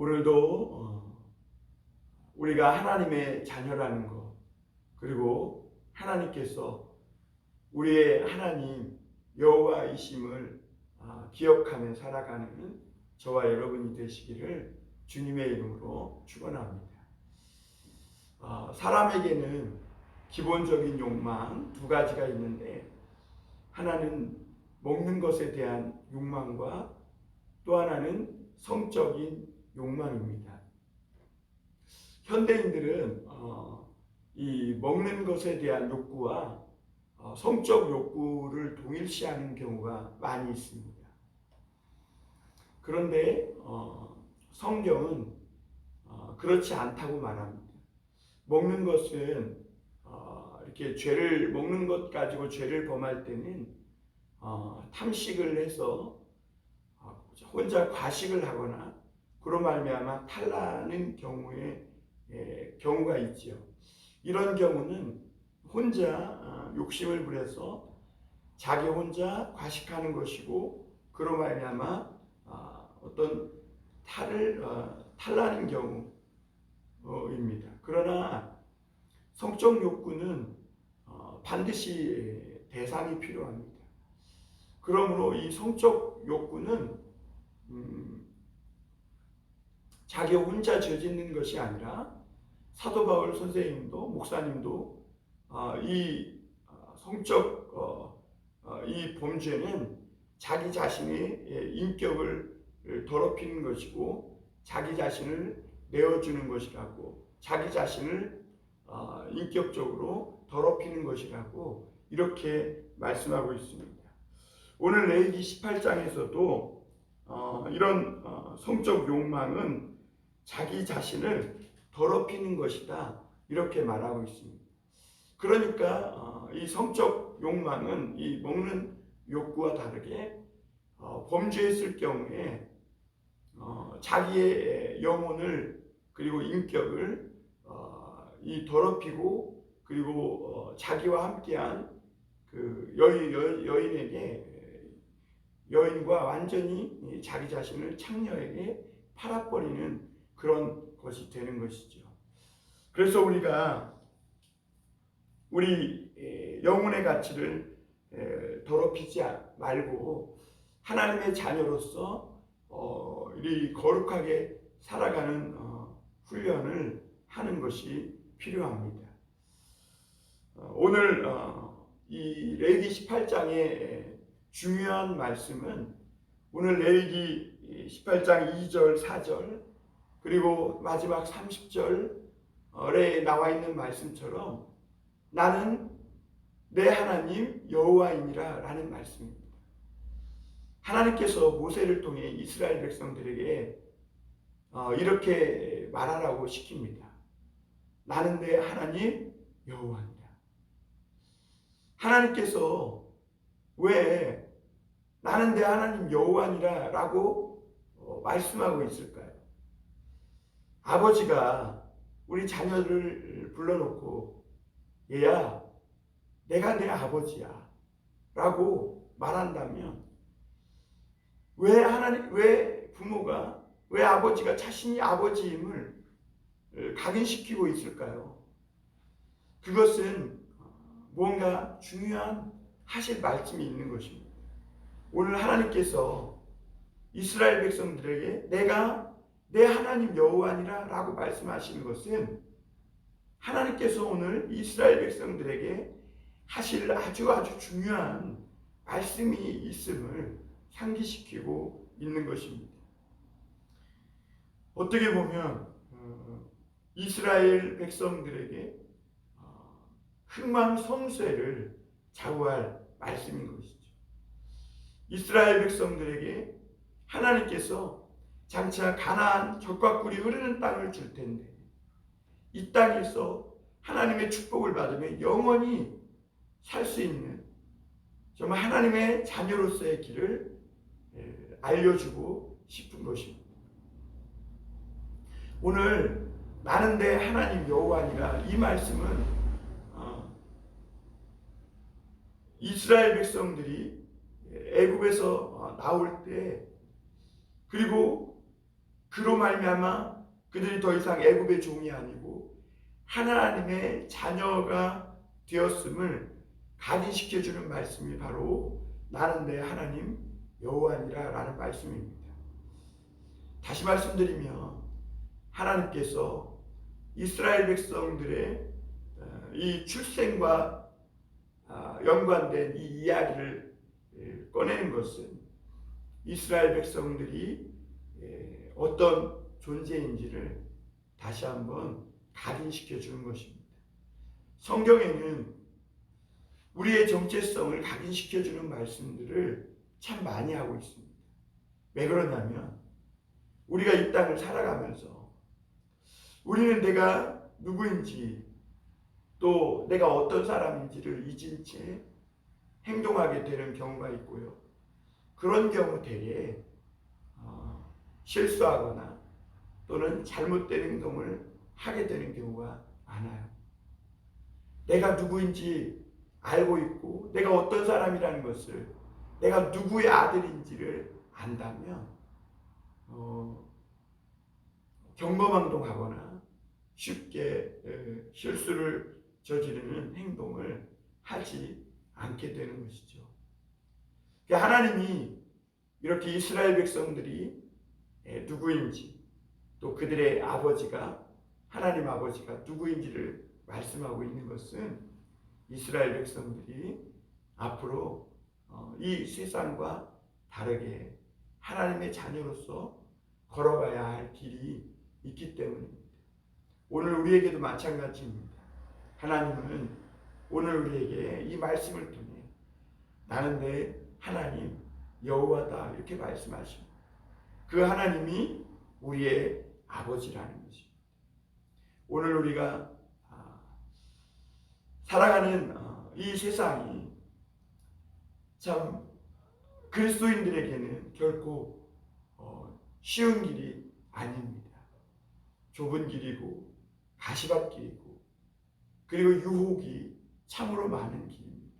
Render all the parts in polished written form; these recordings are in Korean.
오늘도 우리가 하나님의 자녀라는 것, 그리고 하나님께서 우리의 하나님 여호와이심을 기억하며 살아가는 저와 여러분이 되시기를 주님의 이름으로 축원합니다. 사람에게는 기본적인 욕망 두 가지가 있는데, 하나는 먹는 것에 대한 욕망과 또 하나는 성적인 욕망입니다. 현대인들은 이 먹는 것에 대한 욕구와 성적 욕구를 동일시하는 경우가 많이 있습니다. 그런데 성경은 그렇지 않다고 말합니다. 먹는 것은 이렇게 죄를 먹는 것 가지고 죄를 범할 때는 탐식을 해서 혼자 과식을 하거나 그로 말미암아 탈나는 경우가 있지요. 이런 경우는 혼자 욕심을 부려서 자기 혼자 과식하는 것이고, 그로 말미암아 어떤 탈나는 경우입니다. 그러나 성적 욕구는 반드시 대상이 필요합니다. 그러므로 이 성적 욕구는 자기 혼자 죄짓는 것이 아니라, 사도 바울 선생님도 목사님도 이 성적 이 범죄는 자기 자신의 인격을 더럽히는 것이고, 자기 자신을 내어주는 것이라고, 자기 자신을 인격적으로 더럽히는 것이라고 이렇게 말씀하고 있습니다. 오늘 레위기 18장에서도 이런 성적 욕망은 자기 자신을 더럽히는 것이다, 이렇게 말하고 있습니다. 그러니까 이 성적 욕망은 이 먹는 욕구와 다르게 범죄했을 경우에 자기의 영혼을 그리고 인격을 이 더럽히고, 그리고 자기와 함께한 그 여인과 완전히 자기 자신을 창녀에게 팔아버리는 그런 것이 되는 것이죠. 그래서 우리가 우리 영혼의 가치를 더럽히지 말고 하나님의 자녀로서 이 거룩하게 살아가는 훈련을 하는 것이 필요합니다. 오늘 이 레위기 18장의 중요한 말씀은 오늘 레위기 18장 2절, 4절 그리고 마지막 30절에 나와 있는 말씀처럼 나는 내 하나님 여호와이니라 라는 말씀입니다. 하나님께서 모세를 통해 이스라엘 백성들에게 이렇게 말하라고 시킵니다. 나는 내 하나님 여호와니라. 하나님께서 왜 나는 내 하나님 여호와니라 라고 말씀하고 있을까요? 아버지가 우리 자녀를 불러놓고 얘야 내가 내 아버지야 라고 말한다면, 왜 부모가, 왜 아버지가 자신이 아버지임을 각인시키고 있을까요? 그것은 뭔가 중요한 하실 말씀이 있는 것입니다. 오늘 하나님께서 이스라엘 백성들에게 내가 내 하나님 여호와니라 라고 말씀하시는 것은 하나님께서 오늘 이스라엘 백성들에게 하실 아주 중요한 말씀이 있음을 상기시키고 있는 것입니다. 어떻게 보면 이스라엘 백성들에게 흥망성쇠를 자우할 말씀인 것이죠. 이스라엘 백성들에게 하나님께서 장차 가나안 젖과 꿀이 흐르는 땅을 줄 텐데, 이 땅에서 하나님의 축복을 받으며 영원히 살 수 있는 정말 하나님의 자녀로서의 길을 알려주고 싶은 것입니다. 오늘 나는 내 하나님 여호와니라 이 말씀은 이스라엘 백성들이 애굽에서 나올 때, 그리고 그로 말미암아 그들이 더 이상 애굽의 종이 아니고 하나님의 자녀가 되었음을 각인시켜주는 말씀이 바로 나는 내 하나님 여호와니라 라는 말씀입니다. 다시 말씀드리면 하나님께서 이스라엘 백성들의 이 출생과 연관된 이 이야기를 꺼내는 것은 이스라엘 백성들이 어떤 존재인지를 다시 한번 각인시켜 주는 것입니다. 성경에는 우리의 정체성을 각인시켜 주는 말씀들을 참 많이 하고 있습니다. 왜 그러냐면 우리가 이 땅을 살아가면서 우리는 내가 누구인지 또 내가 어떤 사람인지를 잊은 채 행동하게 되는 경우가 있고요. 그런 경우 대개 실수하거나 또는 잘못된 행동을 하게 되는 경우가 많아요. 내가 누구인지 알고 있고 내가 어떤 사람이라는 것을 내가 누구의 아들인지를 안다면 경거망동하거나 쉽게 실수를 저지르는 행동을 하지 않게 되는 것이죠. 하나님이 이렇게 이스라엘 백성들이 누구인지 또 그들의 아버지가 하나님 아버지가 누구인지를 말씀하고 있는 것은 이스라엘 백성들이 앞으로 이 세상과 다르게 하나님의 자녀로서 걸어가야 할 길이 있기 때문입니다. 오늘 우리에게도 마찬가지입니다. 하나님은 오늘 우리에게 이 말씀을 통해 나는 내 하나님 여호와다 이렇게 말씀하십니다. 그 하나님이 우리의 아버지라는 것입니다. 오늘 우리가 살아가는 이 세상이 참 그리스도인들에게는 결코 쉬운 길이 아닙니다. 좁은 길이고 가시밭길이고 그리고 유혹이 참으로 많은 길입니다.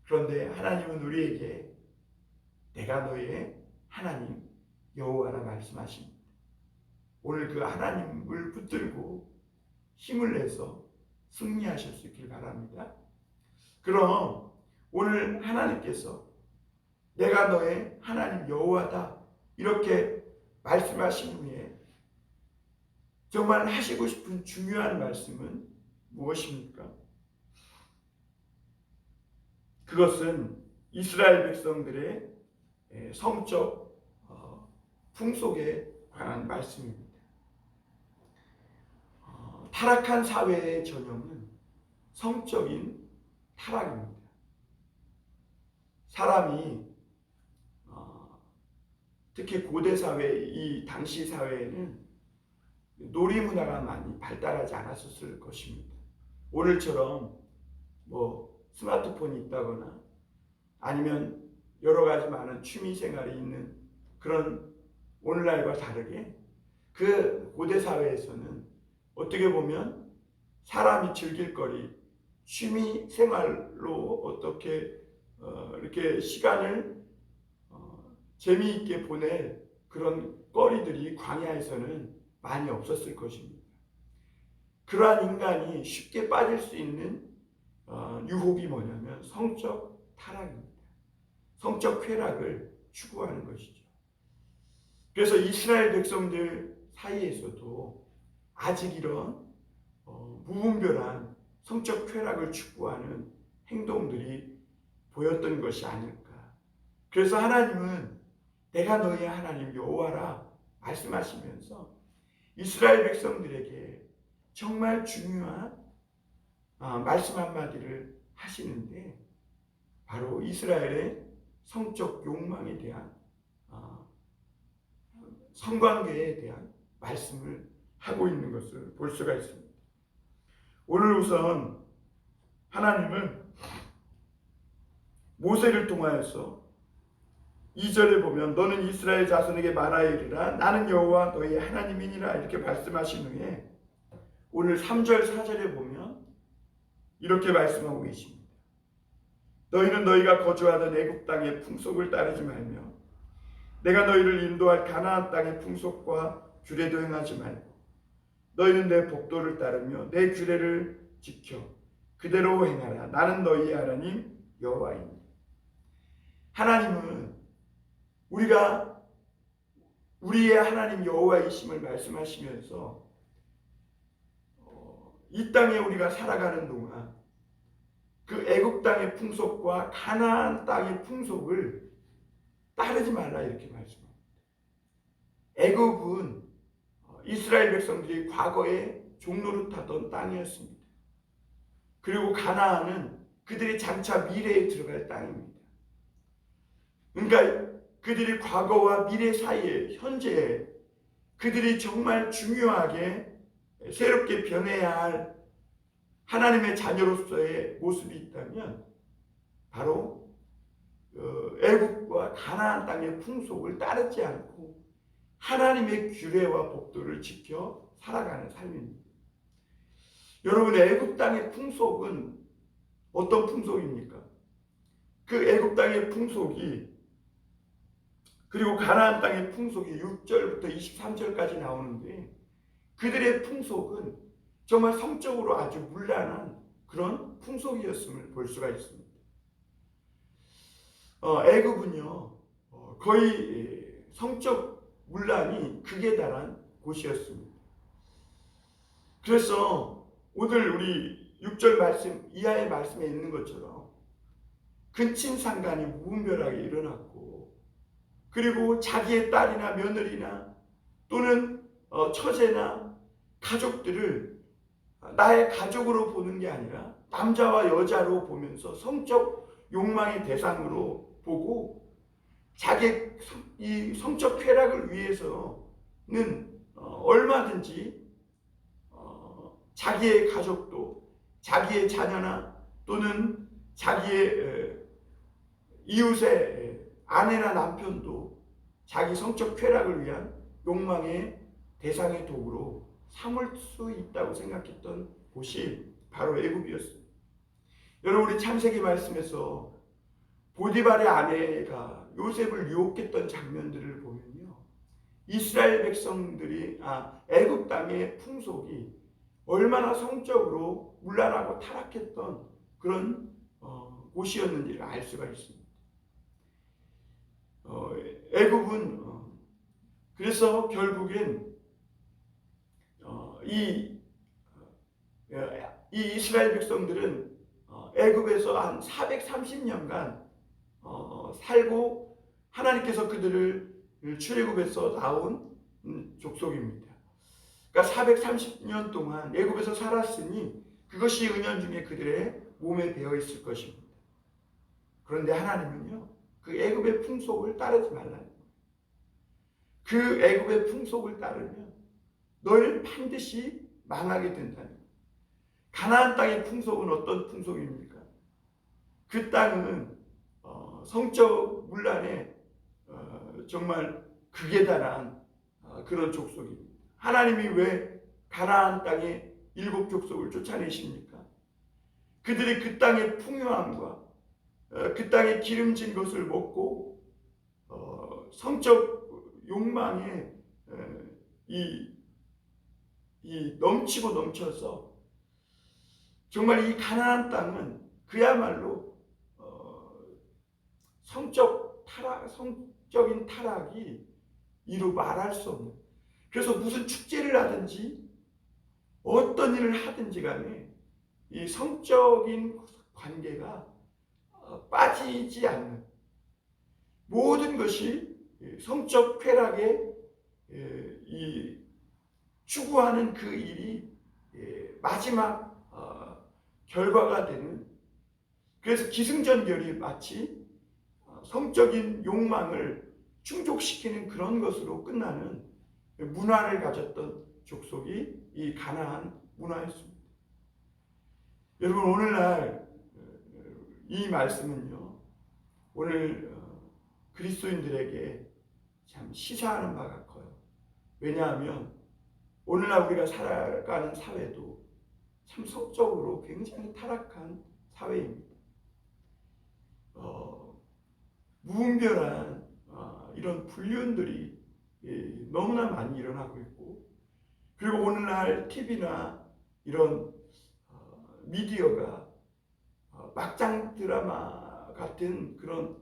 그런데 하나님은 우리에게 내가 너의 하나님 여호와라 말씀하십니다. 오늘 그 하나님을 붙들고 힘을 내서 승리하실 수 있길 바랍니다. 그럼 오늘 하나님께서 내가 너의 하나님 여호와다 이렇게 말씀하신 후에 정말 하시고 싶은 중요한 말씀은 무엇입니까? 그것은 이스라엘 백성들의 성적 풍속에 관한 말씀입니다. 타락한 사회의 전형은 성적인 타락입니다. 사람이 특히 고대 사회, 이 당시 사회에는 놀이 문화가 많이 발달하지 않았을 것입니다. 오늘처럼 스마트폰이 있다거나 아니면 여러 가지 많은 취미 생활이 있는 그런 오늘날과 다르게 그 고대 사회에서는 어떻게 보면 사람이 즐길 거리, 취미 생활로 어떻게 이렇게 시간을 재미있게 보낼 그런 거리들이 광야에서는 많이 없었을 것입니다. 그러한 인간이 쉽게 빠질 수 있는 유혹이 뭐냐면 성적 타락입니다. 성적 쾌락을 추구하는 것이죠. 그래서 이스라엘 백성들 사이에서도 아직 이런 무분별한 성적 쾌락을 추구하는 행동들이 보였던 것이 아닐까. 그래서 하나님은 내가 너의 하나님 여호와라 말씀하시면서 이스라엘 백성들에게 정말 중요한 말씀 한마디를 하시는데 바로 이스라엘의 성적 욕망에 대한 성관계에 대한 말씀을 하고 있는 것을 볼 수가 있습니다. 오늘 우선 하나님은 모세를 통하여서 2절에 보면 너는 이스라엘 자손에게 말하이리라 나는 여호와 너희 하나님이니라 이렇게 말씀하신 후에 오늘 3절 4절에 보면 이렇게 말씀하고 계십니다. 너희는 너희가 거주하던 애굽 땅의 풍속을 따르지 말며 내가 너희를 인도할 가나안 땅의 풍속과 규례도 행하지 말고 너희는 내 법도를 따르며 내 규례를 지켜 그대로 행하라. 나는 너희의 하나님 여호와이니. 하나님은 우리가 우리의 하나님 여호와이심을 말씀하시면서 이 땅에 우리가 살아가는 동안 그 애굽 땅의 풍속과 가나안 땅의 풍속을 따르지 말라 이렇게 말씀합니다. 애굽은 이스라엘 백성들이 과거에 종노릇하던 땅이었습니다. 그리고 가나안은 그들이 장차 미래에 들어갈 땅입니다. 그러니까 그들이 과거와 미래 사이에 현재에 그들이 정말 중요하게 새롭게 변해야 할 하나님의 자녀로서의 모습이 있다면 바로 애굽과 가나안 땅의 풍속을 따르지 않고 하나님의 규례와 법도를 지켜 살아가는 삶입니다. 여러분, 애굽 땅의 풍속은 어떤 풍속입니까? 그 애굽 땅의 풍속이 그리고 가나안 땅의 풍속이 6절부터 23절까지 나오는데 그들의 풍속은 정말 성적으로 아주 문란한 그런 풍속이었음을 볼 수가 있습니다. 애굽은요 거의 성적 문란이 극에 달한 곳이었습니다. 그래서 오늘 우리 6절 말씀 이하의 말씀에 있는 것처럼 근친상간이 무분별하게 일어났고 그리고 자기의 딸이나 며느리나 또는 처제나 가족들을 나의 가족으로 보는 게 아니라 남자와 여자로 보면서 성적 욕망의 대상으로 보고 자기 이 성적 쾌락을 위해서는 얼마든지 자기의 가족도 자기의 자녀나 또는 자기의 이웃의 아내나 남편도 자기 성적 쾌락을 위한 욕망의 대상의 도구로 삼을 수 있다고 생각했던 곳이 바로 애굽이었습니다. 여러분, 우리 창세기 말씀에서 보디발의 아내가 요셉을 유혹했던 장면들을 보면요, 이스라엘 백성들이 애굽 땅의 풍속이 얼마나 성적으로 문란하고 타락했던 그런 곳이었는지를 알 수가 있습니다. 애굽은 그래서 결국엔 이 이스라엘 백성들은 애굽에서 한 430년간 살고 하나님께서 그들을 출애굽에서 나온 족속입니다. 그러니까 430년 동안 애굽에서 살았으니 그것이 은연중에 그들의 몸에 배어 있을 것입니다. 그런데 하나님은요, 그 애굽의 풍속을 따르지 말라는 거예요. 그 애굽의 풍속을 따르면 너희는 반드시 망하게 된다는 거예요. 가나안 땅의 풍속은 어떤 풍속입니까? 그 땅은 성적 문란에 정말 극에 달한 그런 족속입니다. 하나님이 왜 가나안 땅의 7족속을 쫓아내십니까? 그들이 그 땅의 풍요함과 그 땅의 기름진 것을 먹고 성적 욕망에 이 넘치고 넘쳐서 정말 이 가나안 땅은 그야말로 성적인 타락이 이루 말할 수 없는, 그래서 무슨 축제를 하든지 어떤 일을 하든지 간에 이 성적인 관계가 빠지지 않는, 모든 것이 성적 쾌락에 이 추구하는 그 일이 마지막 결과가 되는, 그래서 기승전결이 마치 성적인 욕망을 충족시키는 그런 것으로 끝나는 문화를 가졌던 족속이 이 가나안 문화였습니다. 여러분, 오늘날 이 말씀은요, 오늘 그리스도인들에게 참 시사하는 바가 커요. 왜냐하면 오늘날 우리가 살아가는 사회도 참 성적으로 굉장히 타락한 사회입니다. 무분별한 이런 불륜들이 너무나 많이 일어나고 있고, 그리고 오늘날 TV나 이런 미디어가 막장 드라마 같은 그런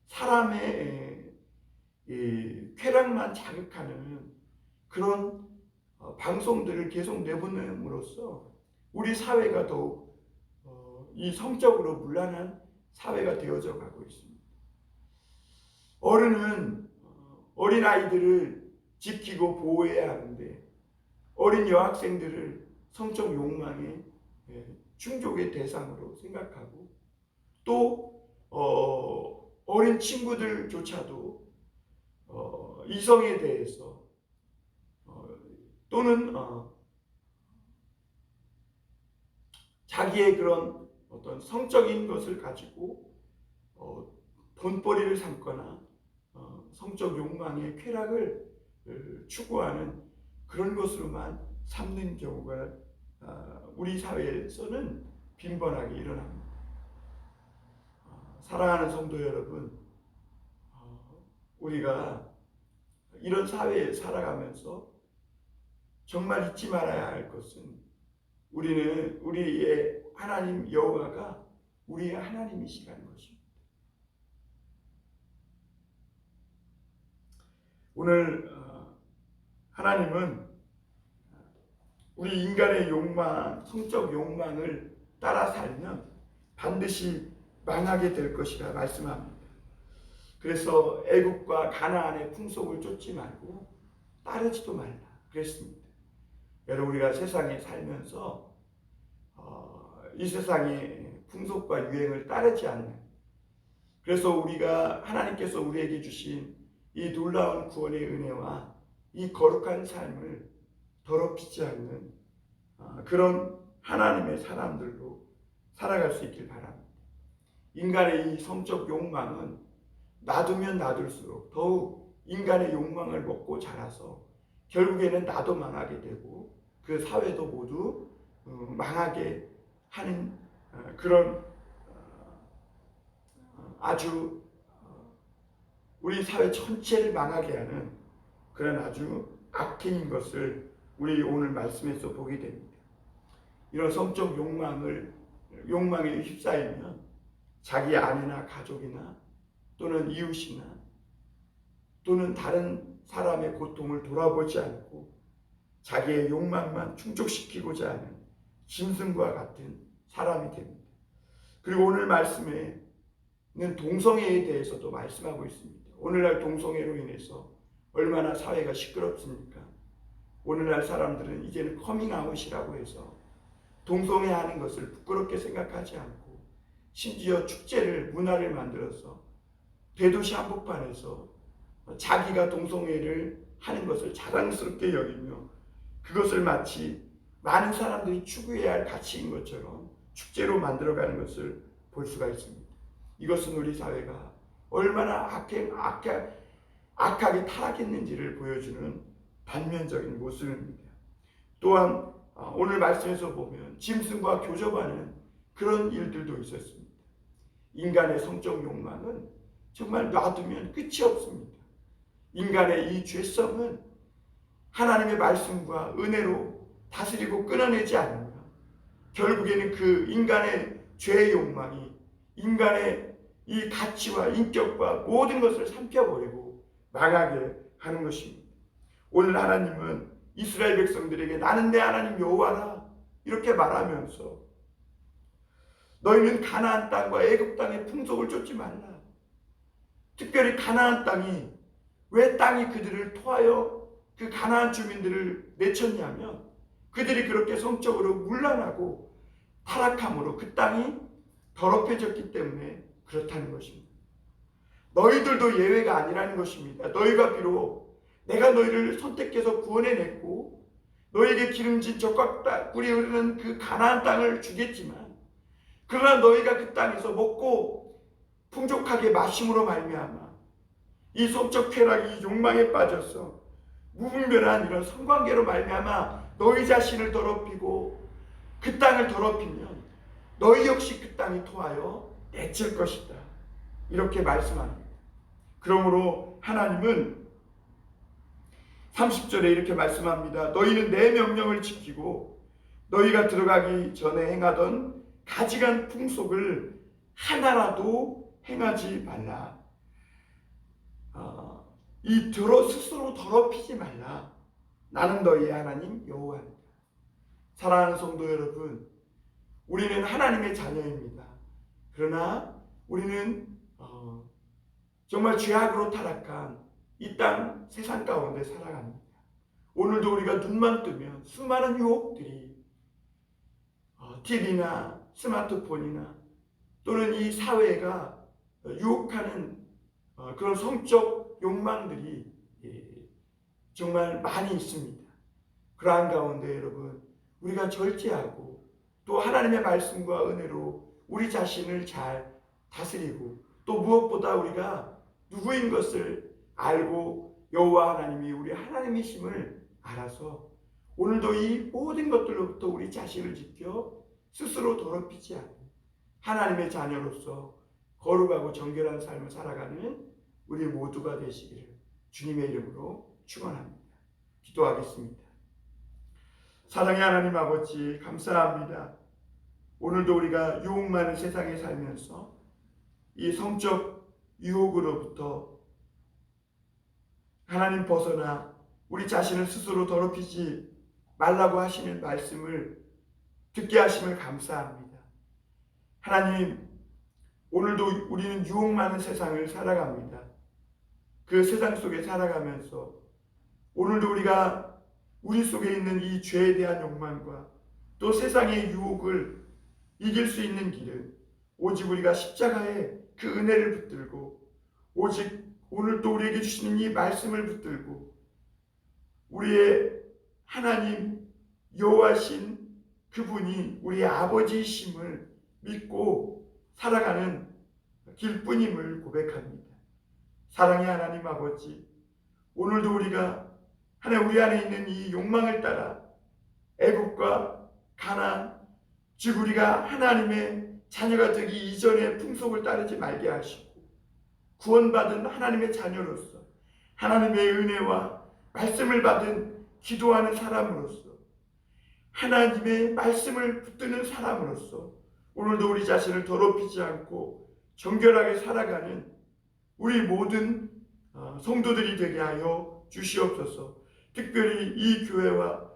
사람의 쾌락만 자극하는 그런 방송들을 계속 내보냄으로써 우리 사회가 더욱 이 성적으로 문란한 사회가 되어져 가고 있습니다. 어른은 어린 아이들을 지키고 보호해야 하는데 어린 여학생들을 성적 욕망의 충족의 대상으로 생각하고, 또 어린 친구들조차도 이성에 대해서 또는 자기의 그런 어떤 성적인 것을 가지고 돈벌이를 삼거나 성적 욕망의 쾌락을 추구하는 그런 것으로만 삼는 경우가 우리 사회에서는 빈번하게 일어납니다. 사랑하는 성도 여러분, 우리가 이런 사회에 살아가면서 정말 잊지 말아야 할 것은 우리는 우리의 하나님 여호와가 우리의 하나님이시라는 것입니다. 오늘 하나님은 우리 인간의 욕망, 성적 욕망을 따라 살면 반드시 망하게 될 것이라 말씀합니다. 그래서 애국과 가나안의 풍속을 쫓지 말고 따르지도 말라 그랬습니다. 여러분, 우리가 세상에 살면서 이 세상의 풍속과 유행을 따르지 않는, 그래서 우리가 하나님께서 우리에게 주신 이 놀라운 구원의 은혜와 이 거룩한 삶을 더럽히지 않는 그런 하나님의 사람들로 살아갈 수 있길 바랍니다. 인간의 이 성적 욕망은 놔두면 놔둘수록 더욱 인간의 욕망을 먹고 자라서 결국에는 나도 망하게 되고 그 사회도 모두 망하게 하는 그런 아주 우리 사회 전체를 망하게 하는 그런 아주 악행인 것을 우리 오늘 말씀에서 보게 됩니다. 이런 성적 욕망에 휩싸이면 자기 아내나 가족이나 또는 이웃이나 또는 다른 사람의 고통을 돌아보지 않고 자기의 욕망만 충족시키고자 하는 짐승과 같은 사람이 됩니다. 그리고 오늘 말씀에는 동성애에 대해서도 말씀하고 있습니다. 오늘날 동성애로 인해서 얼마나 사회가 시끄럽습니까? 오늘날 사람들은 이제는 커밍아웃이라고 해서 동성애하는 것을 부끄럽게 생각하지 않고 심지어 축제를, 문화를 만들어서 대도시 한복판에서 자기가 동성애를 하는 것을 자랑스럽게 여기며 그것을 마치 많은 사람들이 추구해야 할 가치인 것처럼 축제로 만들어가는 것을 볼 수가 있습니다. 이것은 우리 사회가 얼마나 악하게 타락했는지를 보여주는 단면적인 모습입니다. 또한 오늘 말씀에서 보면 짐승과 교접하는 그런 일들도 있었습니다. 인간의 성적 욕망은 정말 놔두면 끝이 없습니다. 인간의 이 죄성은 하나님의 말씀과 은혜로 다스리고 끊어내지 않으면 결국에는 그 인간의 죄의 욕망이 인간의 이 가치와 인격과 모든 것을 삼켜버리고 망하게 하는 것입니다. 오늘 하나님은 이스라엘 백성들에게 나는 내 하나님 여호와라 이렇게 말하면서 너희는 가나안 땅과 애굽 땅의 풍속을 쫓지 말라. 특별히 가나안 땅이 왜 땅이 그들을 토하여 그 가나안 주민들을 내쳤냐면 그들이 그렇게 성적으로 문란하고 타락함으로 그 땅이 더럽혀졌기 때문에 그렇다는 것입니다. 너희들도 예외가 아니라는 것입니다. 너희가 비록 내가 너희를 선택해서 구원해냈고 너희에게 기름진 젖과 꿀이 흐르는 그 가나안 땅을 주겠지만 그러나 너희가 그 땅에서 먹고 풍족하게 마심으로 말미암아 이 성적 쾌락이 이 욕망에 빠져서 무분별한 이런 성관계로 말미암아 너희 자신을 더럽히고 그 땅을 더럽히면 너희 역시 그 땅이 토하여 내칠 것이다. 이렇게 말씀합니다. 그러므로 하나님은 30절에 이렇게 말씀합니다. 너희는 내 명령을 지키고 너희가 들어가기 전에 행하던 가증한 풍속을 하나라도 행하지 말라. 스스로 더럽히지 말라. 나는 너희의 하나님 여호와입니다. 사랑하는 성도 여러분, 우리는 하나님의 자녀입니다. 그러나 우리는 정말 죄악으로 타락한 이 땅 세상 가운데 살아갑니다. 오늘도 우리가 눈만 뜨면 수많은 유혹들이 TV나 스마트폰이나 또는 이 사회가 유혹하는 그런 성적 욕망들이 정말 많이 있습니다. 그러한 가운데 여러분, 우리가 절제하고 또 하나님의 말씀과 은혜로 우리 자신을 잘 다스리고 또 무엇보다 우리가 누구인 것을 알고 여호와 하나님이 우리 하나님이심을 알아서 오늘도 이 모든 것들로부터 우리 자신을 지켜 스스로 더럽히지 않는 하나님의 자녀로서 거룩하고 정결한 삶을 살아가는 우리 모두가 되시기를 주님의 이름으로 축원합니다. 기도하겠습니다. 사랑의 하나님 아버지, 감사합니다. 오늘도 우리가 유혹 많은 세상에 살면서 이 성적 유혹으로부터 하나님 벗어나 우리 자신을 스스로 더럽히지 말라고 하시는 말씀을 듣게 하심을 감사합니다. 하나님, 오늘도 우리는 유혹 많은 세상을 살아갑니다. 그 세상 속에 살아가면서 오늘도 우리가 우리 속에 있는 이 죄에 대한 욕망과 또 세상의 유혹을 이길 수 있는 길은 오직 우리가 십자가의 그 은혜를 붙들고 오직 오늘 또 우리에게 주시는 이 말씀을 붙들고 우리의 하나님 여호와신 그분이 우리의 아버지이심을 믿고 살아가는 길뿐임을 고백합니다. 사랑의 하나님 아버지, 오늘도 우리가 하나님 우리 안에 있는 이 욕망을 따라 애국과 가난, 즉 우리가 하나님의 자녀가 되기 이전의 풍속을 따르지 말게 하시고 구원받은 하나님의 자녀로서 하나님의 은혜와 말씀을 받은 기도하는 사람으로서 하나님의 말씀을 붙드는 사람으로서 오늘도 우리 자신을 더럽히지 않고 정결하게 살아가는 우리 모든 성도들이 되게 하여 주시옵소서. 특별히 이 교회와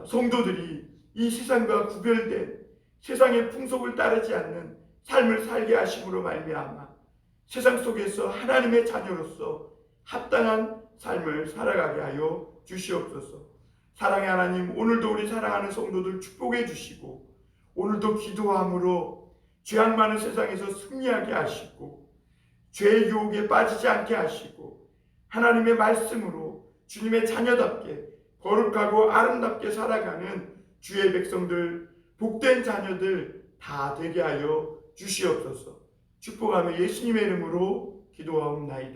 성도들이 이 세상과 구별된 세상의 풍속을 따르지 않는 삶을 살게 하심으로 말미암아 세상 속에서 하나님의 자녀로서 합당한 삶을 살아가게 하여 주시옵소서. 사랑의 하나님, 오늘도 우리 사랑하는 성도들 축복해 주시고 오늘도 기도함으로 죄악 많은 세상에서 승리하게 하시고 죄의 유혹에 빠지지 않게 하시고 하나님의 말씀으로 주님의 자녀답게 거룩하고 아름답게 살아가는 주의 백성들, 복된 자녀들 다 되게 하여 주시옵소서. 축복하며 예수님의 이름으로 기도하옵나이다.